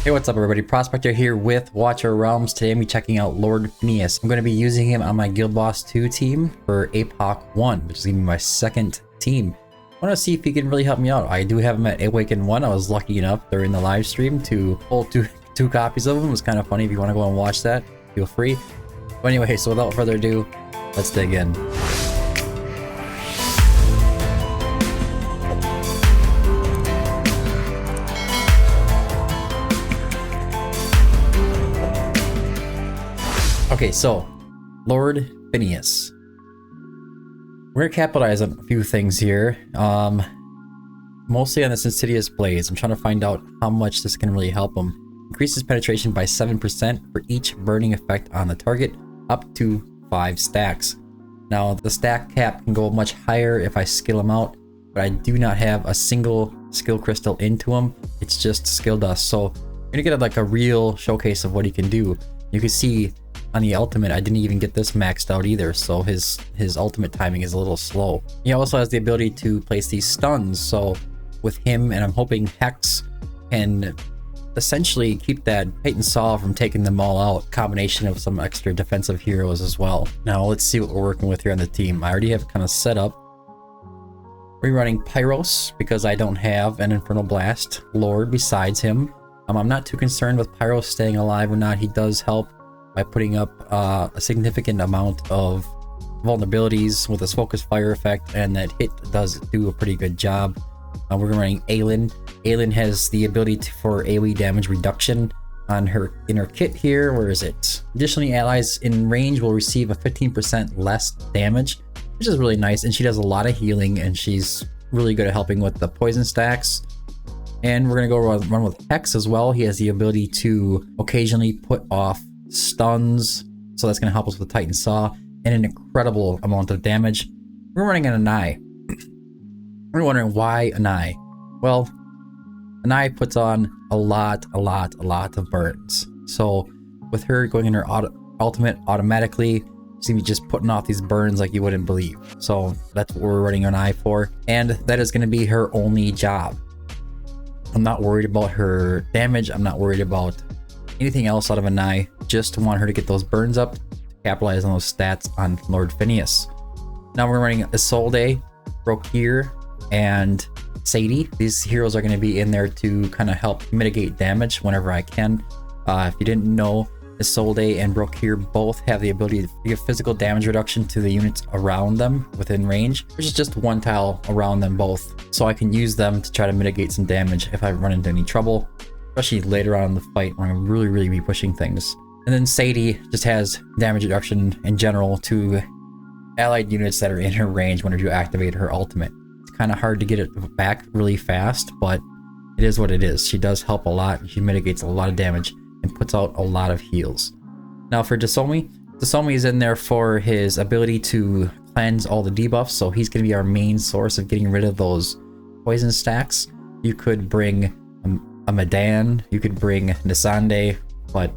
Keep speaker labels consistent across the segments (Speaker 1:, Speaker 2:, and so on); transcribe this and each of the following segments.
Speaker 1: Hey, what's up everybody? Prospector here with Watcher Realms. Today I'm going to be checking out Lord Phineas. I'm going to be using him on my Guild Boss 2 team for Apoc 1, which is going to be my second team. I want to see if he can really help me out. I do have him at Awaken 1. I was lucky enough during the live stream to pull two copies of him. It was kind of funny. If you want to go and watch that, feel free. But anyway, so without further ado, let's dig in. Okay, so Lord Phineas. We're gonna capitalize on a few things here. Mostly on this Insidious Blaze. I'm trying to find out how much this can really help him. Increases penetration by 7% for each burning effect on the target, up to 5 stacks. Now the stack cap can go much higher if I skill him out, but I do not have a single skill crystal into him. It's just skill dust. So you're gonna get like a real showcase of what he can do. You can see on the ultimate, I didn't even get this maxed out either, so his ultimate timing is a little slow. He also has the ability to place these stuns, so with him, and I'm hoping Hex can essentially keep that Titan Saw from taking them all out, combination of some extra defensive heroes as well. Now let's see what we're working with here on the team. I already have it kind of set up. We're running Pyros because I don't have an Infernal Blast Lord besides him. I'm not too concerned with Pyros staying alive or not. He does help by putting up a significant amount of vulnerabilities with his focus fire effect, and that hit does do a pretty good job. We're running Aylin. Aylin has the ability for AoE damage reduction on her inner kit here. Where is it? Additionally, allies in range will receive a 15% less damage, which is really nice, and she does a lot of healing, and she's really good at helping with the poison stacks. And we're gonna go run with Hex as well. He has the ability to occasionally put off stuns, so that's going to help us with Titan Saw, and an incredible amount of damage. We're running an Anai. We're wondering why Anai. Well, Anai puts on a lot of burns. So with her going in her ultimate automatically, she's going to be just putting off these burns like you wouldn't believe. So that's what we're running Anai for, and that is going to be her only job. I'm not worried about her damage. I'm not worried about anything else out of Anai. Just want her to get those burns up to capitalize on those stats on Lord Phineas. Now we're running Isolde, Brokkir, and Sadie. These heroes are going to be in there to kind of help mitigate damage whenever I can. If you didn't know, Isolde and Brokkir both have the ability to give physical damage reduction to the units around them within range, which is just one tile around them both. So I can use them to try to mitigate some damage if I run into any trouble, especially later on in the fight when I'm really be pushing things. And then Sadie just has damage reduction in general to allied units that are in her range whenever you activate her ultimate. It's kind of hard to get it back really fast, but it is what it is. She does help a lot, and she mitigates a lot of damage and puts out a lot of heals. Now for Dassomi, Dassomi is in there for his ability to cleanse all the debuffs, so he's going to be our main source of getting rid of those poison stacks. You could bring a Madan, you could bring Nisande, but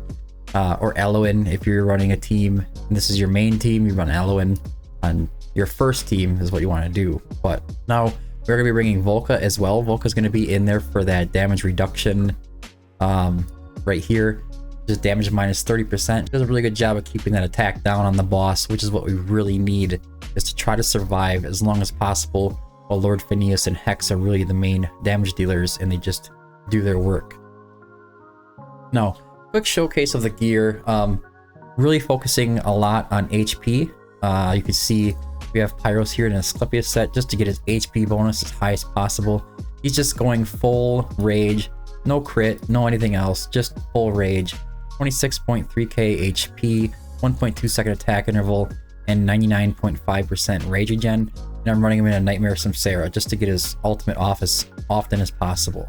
Speaker 1: or Aylin if you're running a team and this is your main team. You run Aylin on your first team is what you want to do. But now we're gonna be bringing Volka as well. Volka's gonna be in there for that damage reduction right here, just damage minus 30%. Does a really good job of keeping that attack down on the boss, which is what we really need, is to try to survive as long as possible while Lord Phineas and Hex are really the main damage dealers, and they just do their work. Now, quick showcase of the gear. Really focusing a lot on HP. You can see we have Pyros here in a Asclepius set just to get his HP bonus as high as possible. He's just going full rage, no crit, no anything else, just full rage. 26.3k HP, 1.2 second attack interval, and 99.5% rage regen. And I'm running him in a Nightmare Samsara just to get his ultimate off as often as possible.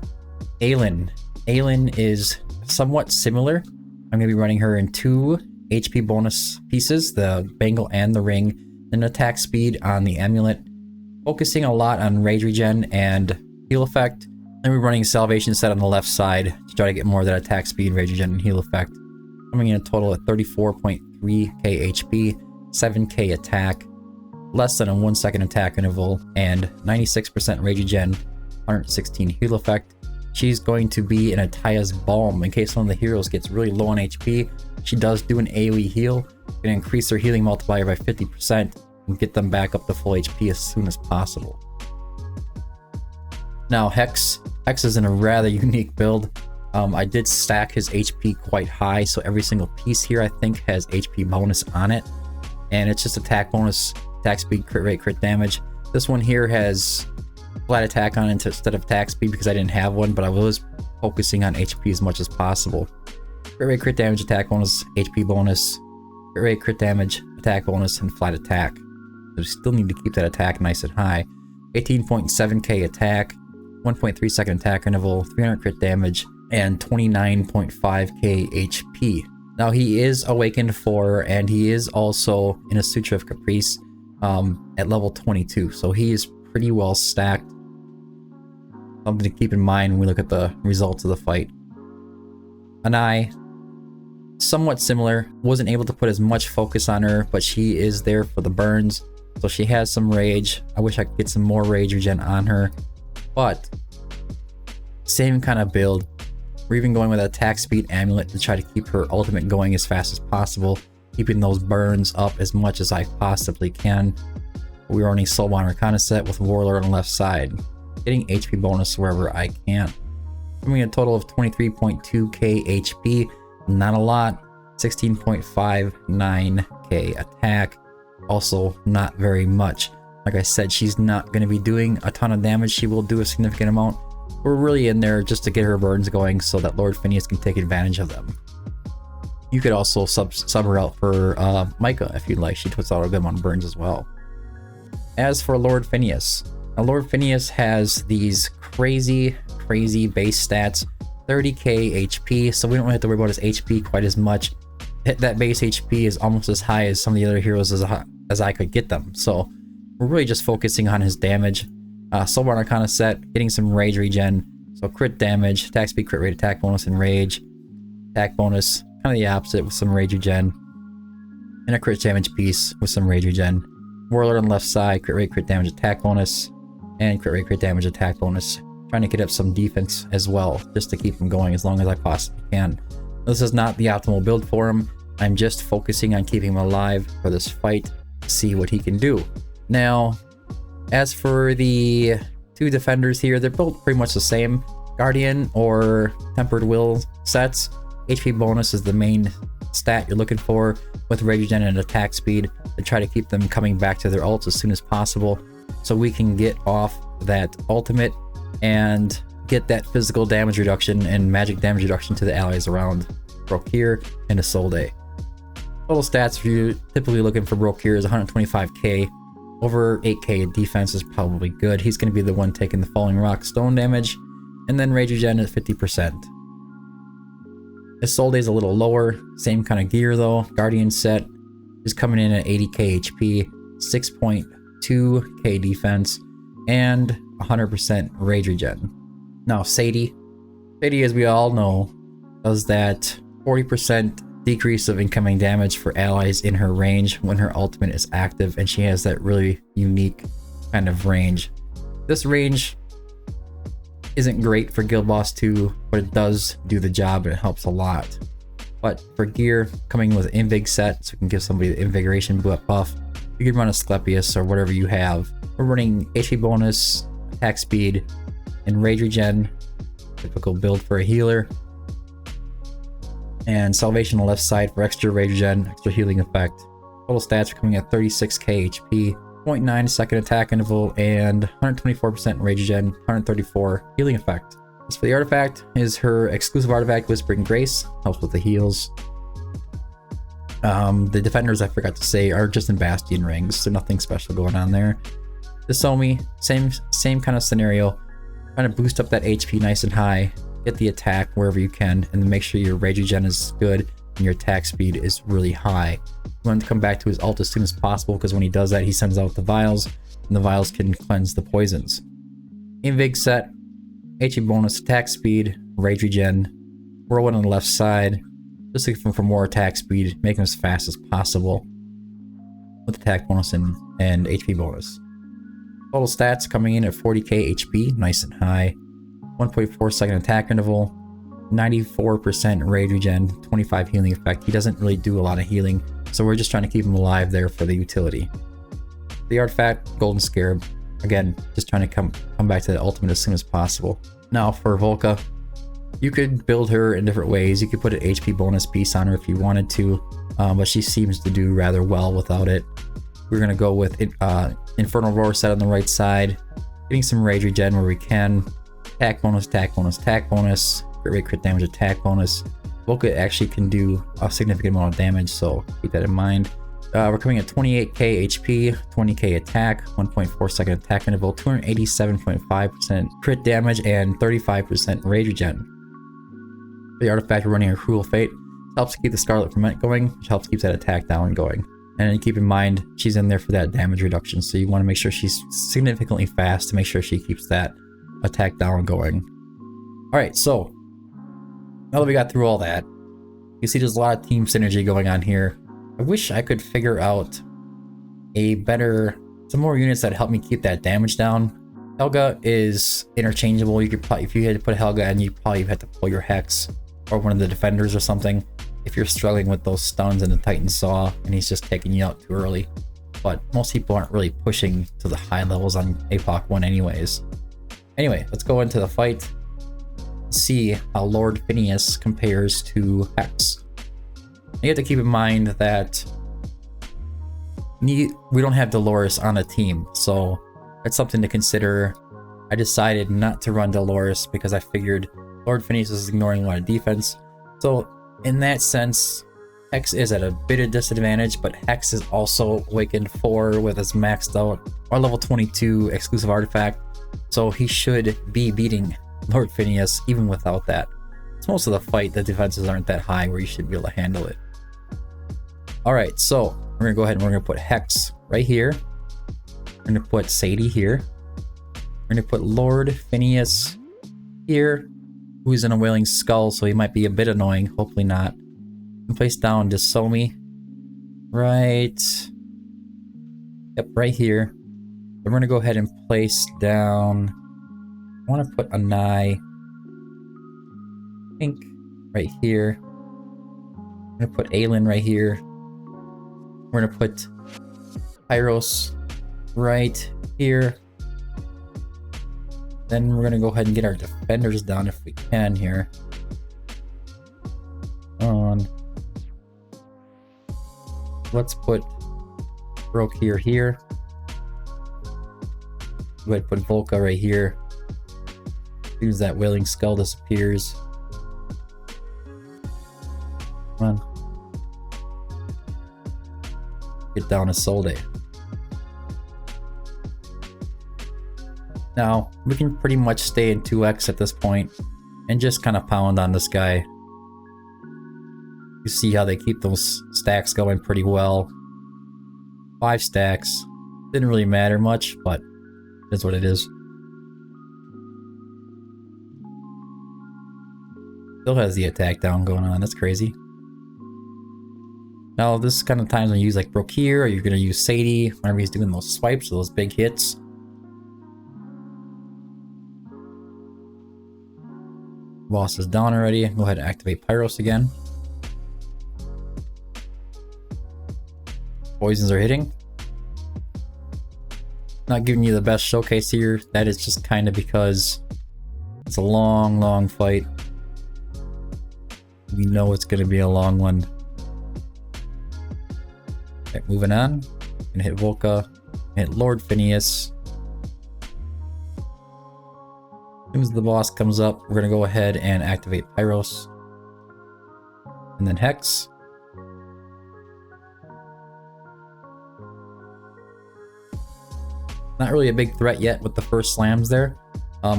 Speaker 1: Aylin. Aylin is somewhat similar. I'm going to be running her in 2 HP bonus pieces, the bangle and the ring, and attack speed on the amulet, focusing a lot on rage regen and heal effect. Then we're running Salvation set on the left side to try to get more of that attack speed, rage regen, and heal effect. Coming in a total at 34.3k HP, 7k attack, less than a 1 second attack interval, and 96% rage regen, 116 heal effect. she's going to be an Ataya's Balm. In case one of the heroes gets really low on HP, she does do an AoE heal. Gonna increase their healing multiplier by 50% and get them back up to full HP as soon as possible. Now Hex is in a rather unique build. I did stack his HP quite high, so every single piece here I think has HP bonus on it. And it's just attack bonus, attack speed, crit rate, crit damage. This one here has flat attack on it instead of attack speed because I didn't have one, but I was focusing on HP as much as possible. Crit rate, crit damage, attack bonus, HP bonus, crit rate, crit damage, attack bonus, and flat attack. So we still need to keep that attack nice and high. 18.7k attack, 1.3 second attack interval, 300 crit damage, and 29.5k HP. Now he is Awakened 4, and he is also in a Sutra of Caprice at level 22, so he is pretty well stacked. Something to keep in mind when we look at the results of the fight. Anai, somewhat similar, wasn't able to put as much focus on her, but she is there for the burns, so she has some rage. I wish I could get some more rage regen on her, but same kind of build. We're even going with an attack speed amulet to try to keep her ultimate going as fast as possible, keeping those burns up as much as I possibly can. We're running Soulbound Reconnaissance with Warlord on the left side, getting HP bonus wherever I can. Giving a total of 23.2k HP, not a lot. 16.59k attack, also not very much. Like I said, she's not going to be doing a ton of damage. She will do a significant amount. We're really in there just to get her burns going so that Lord Phineas can take advantage of them. You could also sub her out for Micah if you'd like. She puts out a good amount of burns as well. As for Lord Phineas, now Lord Phineas has these crazy base stats, 30k HP, so we don't have to worry about his HP quite as much. That base HP is almost as high as some of the other heroes as I could get them, so we're really just focusing on his damage. Soulbound Arcana set, getting some rage regen, so crit damage, attack speed, crit rate, attack bonus, and rage. Attack bonus, kind of the opposite with some rage regen. And a crit damage piece with some rage regen. Warlord on the left side, crit rate, crit damage, attack bonus, and crit rate, crit damage, attack bonus. Trying to get up some defense as well, just to keep him going as long as I possibly can. This is not the optimal build for him. I'm just focusing on keeping him alive for this fight, to see what he can do. Now, as for the two defenders here, they're both pretty much the same. Guardian or Tempered Will sets. HP bonus is the main stat you're looking for, with rage regen and attack speed to try to keep them coming back to their ults as soon as possible, so we can get off that ultimate and get that physical damage reduction and magic damage reduction to the allies around Brokkir and Isolde. Total stats for you typically looking for Brokkir is 125k. Over 8k defense is probably good. He's going to be the one taking the falling rock stone damage, and then rage regen at 50%. Isolde is a little lower, same kind of gear though. Guardian set is coming in at 80k HP, 6.2k defense, and 100% rage regen. Now Sadie, as we all know, does that 40% decrease of incoming damage for allies in her range when her ultimate is active, and she has that really unique kind of range. This range isn't great for Guild Boss 2, but it does do the job and it helps a lot. But for gear, coming with an Invig set, so we can give somebody the Invigoration buff, you can run a Asclepius or whatever you have. We're running HP bonus, attack speed, and rage regen, typical build for a healer. And Salvation on the left side for extra rage regen, extra healing effect. Total stats are coming at 36k HP, 0.9 second attack interval, and 124% rage regen, 134 healing effect. As for the artifact, is her exclusive artifact, Whispering Grace, helps with the heals. The defenders, I forgot to say, are just in Bastion rings, so nothing special going on there. Dassomi, same kind of scenario, trying to boost up that HP nice and high. Get the attack wherever you can, and then make sure your rage regen is good and your attack speed is really high. You want to come back to his ult as soon as possible, because when he does that, he sends out the vials, and the vials can cleanse the poisons. Invig set, HP bonus, attack speed, rage regen, whirlwind on the left side, just looking for more attack speed, make him as fast as possible with attack bonus and HP bonus. Total stats coming in at 40k HP, nice and high. 1.4 second attack interval, 94% rage regen, 25 healing effect. He doesn't really do a lot of healing, so we're just trying to keep him alive there for the utility. The artifact, Golden Scarab. Again, just trying to come back to the ultimate as soon as possible. Now for Volka, you could build her in different ways. You could put an HP bonus piece on her if you wanted to, but she seems to do rather well without it. We're going to go with Infernal Roar set on the right side, getting some rage regen where we can, attack bonus, attack bonus, attack bonus, crit rate, crit damage, attack bonus. Volka actually can do a significant amount of damage, so keep that in mind. We're coming at 28k HP, 20k attack, 1.4 second attack interval, 287.5% crit damage, and 35% rage regen. For the artifact, we're running a Cruel Fate. This helps keep the Scarlet Ferment going, which helps keep that attack down and going. And then keep in mind, she's in there for that damage reduction, so you want to make sure she's significantly fast to make sure she keeps that attack down and going. Alright, so now that we got through all that, you see there's a lot of team synergy going on here. I wish I could figure out some more units that help me keep that damage down. Helga is interchangeable. You could probably, if you had to put Helga in, you probably have to pull your Hex or one of the defenders or something if you're struggling with those stuns and the Titan Saw and he's just taking you out too early. But most people aren't really pushing to the high levels on Apoc 1 anyways. Anyway, let's go into the fight. See how Lord Phineas compares to Hex. You have to keep in mind that we don't have Dolores on the team, so that's something to consider. I decided not to run Dolores because I figured Lord Phineas is ignoring a lot of defense. So in that sense, Hex is at a bit of disadvantage, but Hex is also Awakened 4 with his maxed out or level 22 exclusive artifact, so he should be beating Lord Phineas even without that. It's most of the fight, the defenses aren't that high where you should be able to handle it. Alright, so we're gonna go ahead and we're gonna put Hex right here. We're gonna put Sadie here. We're gonna put Lord Phineas here, who's in a Wailing Skull, so he might be a bit annoying, hopefully not. And place down Dassomi. Right. Yep, right here. We're gonna go ahead and place down, I wanna put Anai, I think right here. I'm gonna put Aylin right here. We're gonna put Pyros right here. Then we're gonna go ahead and get our defenders down if we can here. Let's put Brokkir here. Go ahead and put Volka right here. As soon as that Wailing Skull disappears. Come on. Get down Isolde. Now, we can pretty much stay in 2x at this point and just kind of pound on this guy. You see how they keep those stacks going pretty well. 5 stacks. Didn't really matter much, but that's what it is. Still has the attack down going on. That's crazy. Now, this is kind of times when you use like Brokkir, or you're going to use Sadie whenever he's doing those swipes, those big hits. Boss is down already. Go ahead and activate Pyros again. Poisons are hitting. Not giving you the best showcase here. That is just kind of because it's a long fight. We know it's going to be a long one. Okay, moving on. Gonna hit Volka. Hit Lord Phineas. As soon as the boss comes up, we're gonna go ahead and activate Pyros. And then Hex. Not really a big threat yet with the first slams there.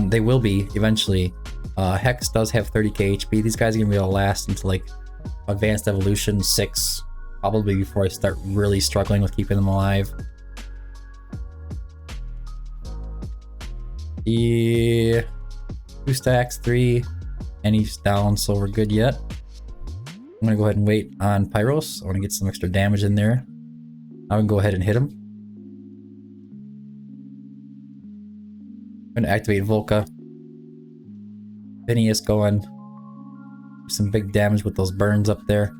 Speaker 1: They will be eventually. Hex does have 30k HP. These guys are gonna be able to last until like Advanced Evolution 6. Probably before I start really struggling with keeping them alive. Yeah. 2 stacks, 3. And he's down, so we're good yet. I'm gonna go ahead and wait on Pyros. I want to get some extra damage in there. I can go ahead and hit him. I'm gonna activate Volka. Phineas going. Some big damage with those burns up there.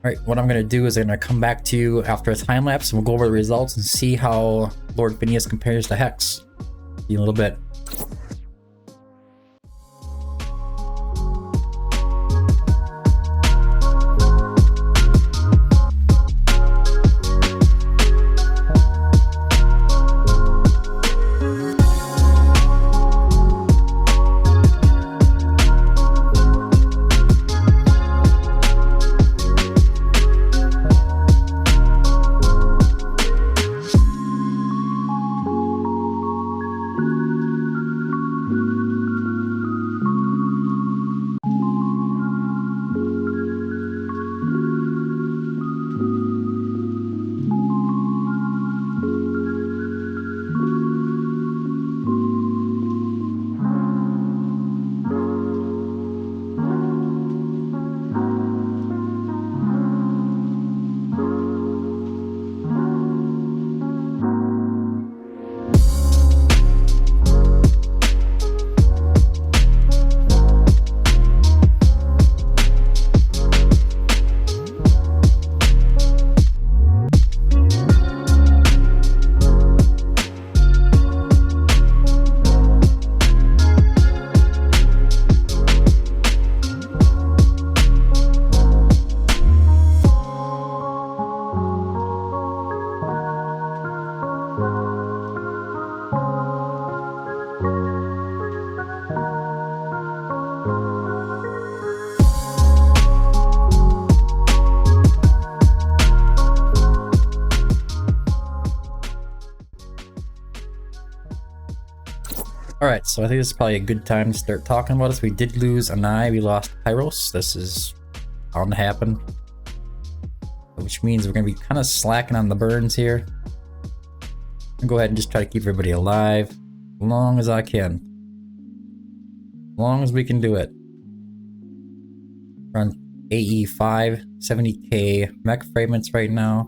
Speaker 1: Alright, what I'm going to do is I'm going to come back to you after a time lapse and we'll go over the results and see how Lord Phineas compares to Hex. See you in a little bit. Alright, so I think this is probably a good time to start talking about this. We did lose Anai, we lost Pyros. This is bound to happen. Which means we're going to be kind of slacking on the burns here. I'll go ahead and just try to keep everybody alive as long as I can. As long as we can do it. We're on AE 5, 70k mech fragments right now.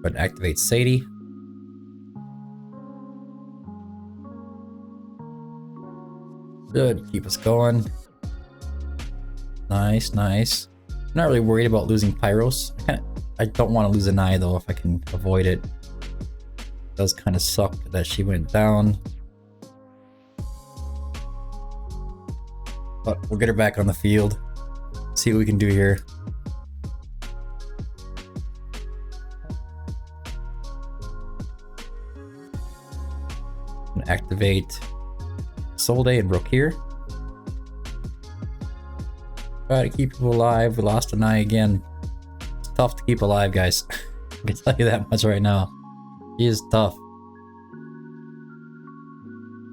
Speaker 1: But activate Sadie. Good, keep us going. Nice, nice. I'm not really worried about losing Pyros. I don't want to lose Anai though if I can avoid it. It does kind of suck that she went down. But we'll get her back on the field. See what we can do here. Activate Isolde and Brokkir. Try to keep people alive. We lost Anai again. It's tough to keep alive, guys. I can tell you that much right now. She is tough.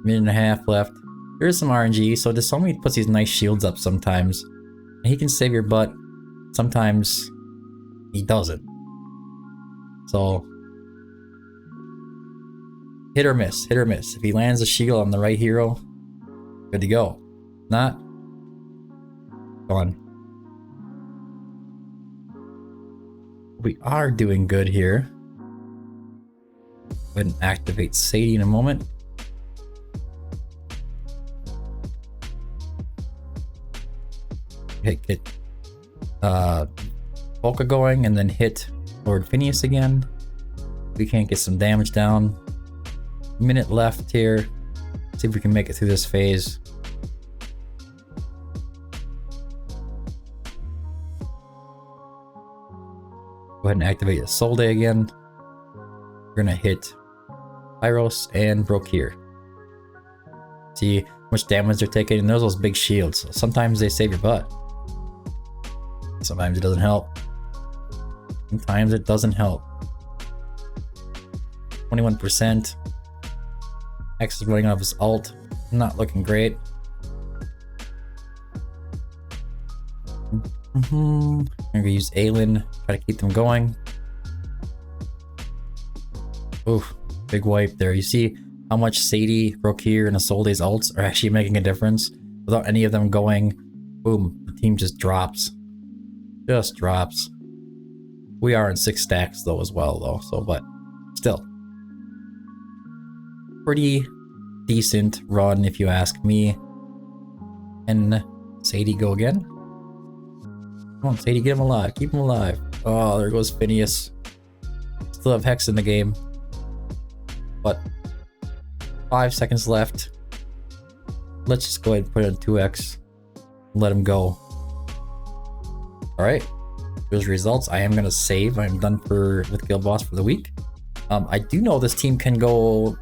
Speaker 1: Minute and a half left. There's some RNG. So Dassomi puts these nice shields up sometimes. And he can save your butt. Sometimes he doesn't. So hit or miss, hit or miss. If he lands a shield on the right hero, good to go. Not, gone. We are doing good here. Go ahead and activate Sadie in a moment. Get Volka going and then hit Lord Phineas again. We can't get some damage down. Minute left here. See if we can make it through this phase. Go ahead and activate Isolde again. We're gonna hit Pyros and Brokkir. See how much damage they're taking, and there's those big shields. So sometimes they save your butt. Sometimes it doesn't help. Sometimes it doesn't help. 21%. Hex is running off his ult. Not looking great. I'm gonna use Aylin. Try to keep them going. Oof. Big wipe there. You see how much Sadie, Brokkir, and Isolde's ults are actually making a difference? without any of them going, boom, the team just drops. Just drops. We are in 6 stacks though as well though, so but still. Pretty decent run if you ask me. And Sadie go again? Come on, Sadie, get him alive. Keep him alive. Oh, there goes Phineas. Still have Hex in the game. But 5 seconds left. Let's just go ahead and put it in 2x. Let him go. Alright. Those results. I am gonna save. I'm done with Guild Boss for the week. I do know this team can go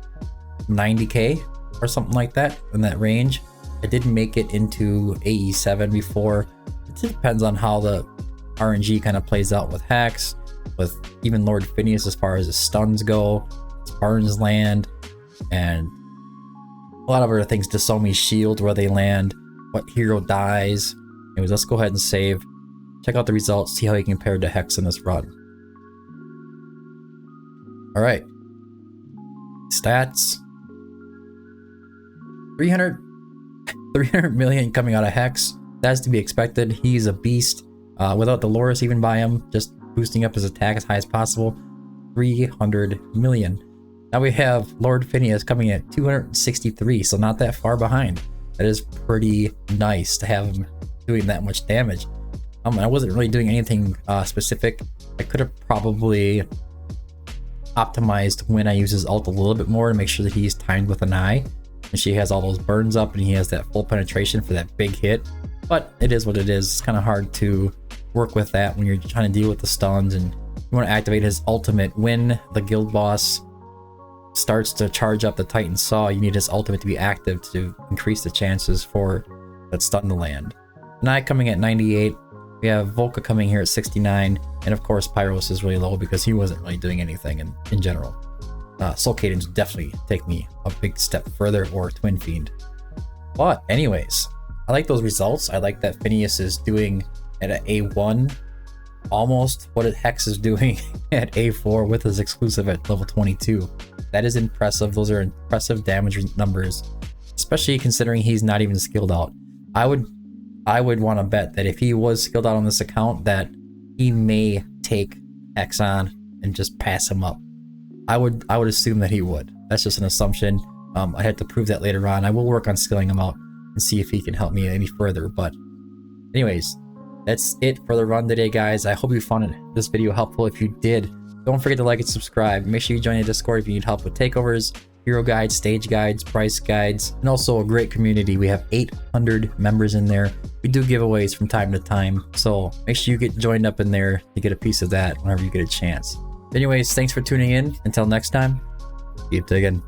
Speaker 1: 90k or something like that in that range. I did make it into AE7 before. It just depends on how the RNG kind of plays out with Hex, with even Lord Phineas as far as his stuns go, Spartan's land, and a lot of other things. Dassomi shield, where they land, what hero dies. Anyways, let's go ahead and save. Check out the results, see how he compared to Hex in this run. Alright. Stats. 300 million coming out of Hex. That's to be expected. He's a beast. Without Dolores even by him, just boosting up his attack as high as possible. 300 million. Now we have Lord Phineas coming at 263, so not that far behind. That is pretty nice to have him doing that much damage. I wasn't really doing anything specific. I could have probably optimized when I use his ult a little bit more to make sure that he's timed with Anai, and she has all those burns up and he has that full penetration for that big hit. But it is what it is. It's kind of hard to work with that when you're trying to deal with the stuns, and you want to activate his ultimate when the guild boss starts to charge up the Titan Saw. You need his ultimate to be active to increase the chances for that stun to land. Anai coming at 98. We have Volka coming here at 69, and of course Pyros is really low because he wasn't really doing anything in general. Soul Cadence definitely take me a big step further, or Twin Fiend. But anyways, I like those results. I like that Phineas is doing at an A1 almost what Hex is doing at A4 with his exclusive at level 22. That is impressive. Those are impressive damage numbers, especially considering he's not even skilled out. I would want to bet that if he was skilled out on this account, that he may take Hex on and just pass him up. I would assume that he would. That's just an assumption. I had to prove that later on. I will work on skilling him out and see if he can help me any further. But anyways, that's it for the run today, guys. I hope you found this video helpful. If you did, don't forget to like and subscribe. Make sure you join the Discord if you need help with takeovers, hero guides, stage guides, price guides, and also a great community. We have 800 members in there. We do giveaways from time to time, so make sure you get joined up in there to get a piece of that whenever you get a chance. Anyways, thanks for tuning in. Until next time, keep digging.